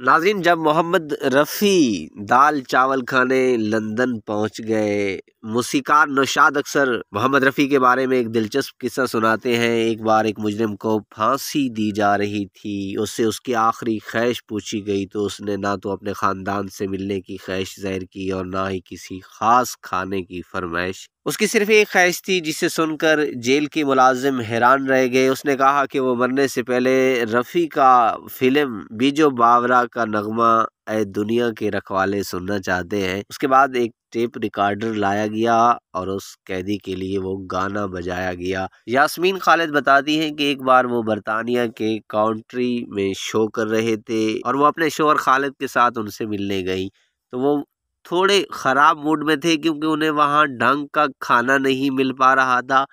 नाज़रीन, जब मोहम्मद रफ़ी दाल चावल खाने लंदन पहुंच गए, मूसीकार नौशाद अक्सर मोहम्मद रफ़ी के बारे में एक दिलचस्प किस्सा सुनाते हैं। एक बार एक मुजरिम को फांसी दी जा रही थी, उससे उसकी आखिरी ख्वाहिश पूछी गई तो उसने ना तो अपने ख़ानदान से मिलने की ख्वाहिश ज़ाहिर की और ना ही किसी ख़ास खाने की फरमाइश। उसकी सिर्फ एक ख्वाहिश थी जिसे सुनकर जेल के मुलाजिम हैरान रह गए। उसने कहा कि वो मरने से पहले रफ़ी का फिल्म बीजो बावरा का नगमा ए दुनिया के रखवाले सुनना चाहते हैं। उसके बाद एक टेप रिकॉर्डर लाया गया और उस कैदी के लिए वो गाना बजाया गया। यास्मीन खालिद बताती हैं कि एक बार वो बरतानिया के काउंट्री में शो कर रहे थे और वो अपने शोहर खालिद के साथ उनसे मिलने गई, तो वो थोड़े ख़राब मूड में थे क्योंकि उन्हें वहाँ ढंग का खाना नहीं मिल पा रहा था।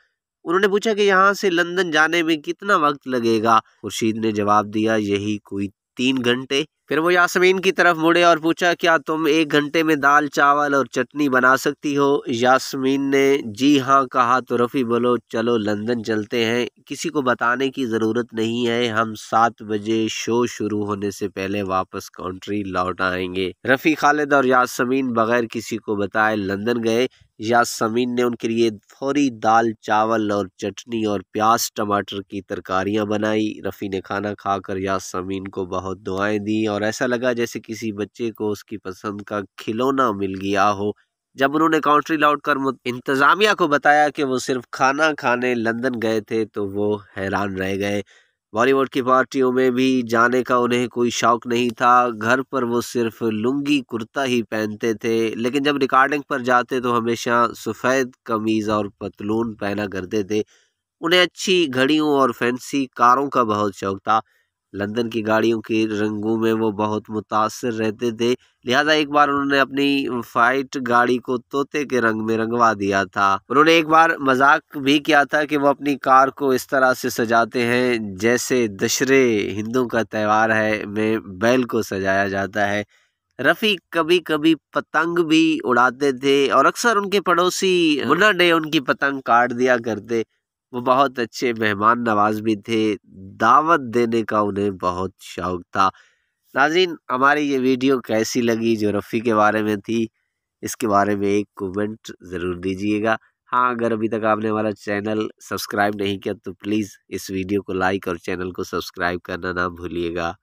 उन्होंने पूछा कि यहाँ से लंदन जाने में कितना वक्त लगेगा। खुर्शीद ने जवाब दिया, यही कोई 3 घंटे। फिर वो यास्मीन की तरफ मुड़े और पूछा, क्या तुम 1 घंटे में दाल चावल और चटनी बना सकती हो? यास्मीन ने जी हाँ कहा तो रफ़ी बोलो, चलो लंदन चलते हैं, किसी को बताने की ज़रूरत नहीं है, हम 7 बजे शो शुरू होने से पहले वापस कंट्री लौट आएंगे। रफ़ी, खालिद और यास्मीन बगैर किसी को बताए लंदन गए। यास्मीन ने उनके लिए फौरी दाल चावल और चटनी और प्याज टमाटर की तरकारियां बनाई। रफ़ी ने खाना खाकर यास्मीन को बहुत दुआएं दी और ऐसा लगा जैसे किसी बच्चे को उसकी पसंद का खिलौना मिल गया हो। जब उन्होंने काउंट्री लौट कर इंतज़ामिया को बताया कि वो सिर्फ खाना खाने लंदन गए थे तो वो हैरान रह गए। बॉलीवुड की पार्टियों में भी जाने का उन्हें कोई शौक नहीं था। घर पर वो सिर्फ लुंगी कुर्ता ही पहनते थे, लेकिन जब रिकॉर्डिंग पर जाते तो हमेशा सफ़ेद कमीज़ और पतलून पहना करते थे। उन्हें अच्छी घड़ियों और फैंसी कारों का बहुत शौक था। लंदन की गाड़ियों के रंगों में वो बहुत मुतासिर रहते थे, लिहाजा एक बार उन्होंने अपनी फाइट गाड़ी को तोते के रंग में रंगवा दिया था। उन्होंने एक बार मजाक भी किया था कि वो अपनी कार को इस तरह से सजाते हैं जैसे दशरे हिंदुओं का त्यौहार है में बैल को सजाया जाता है। रफ़ी कभी कभी पतंग भी उड़ाते थे और अक्सर उनके पड़ोसी मुन्ना डे उनकी पतंग काट दिया करते। वो बहुत अच्छे मेहमान नवाज भी थे, दावत देने का उन्हें बहुत शौक था। नाज़रीन, हमारी ये वीडियो कैसी लगी जो रफ़ी के बारे में थी, इसके बारे में एक कमेंट ज़रूर दीजिएगा। हाँ, अगर अभी तक आपने हमारा चैनल सब्सक्राइब नहीं किया तो प्लीज़ इस वीडियो को लाइक और चैनल को सब्सक्राइब करना ना भूलिएगा।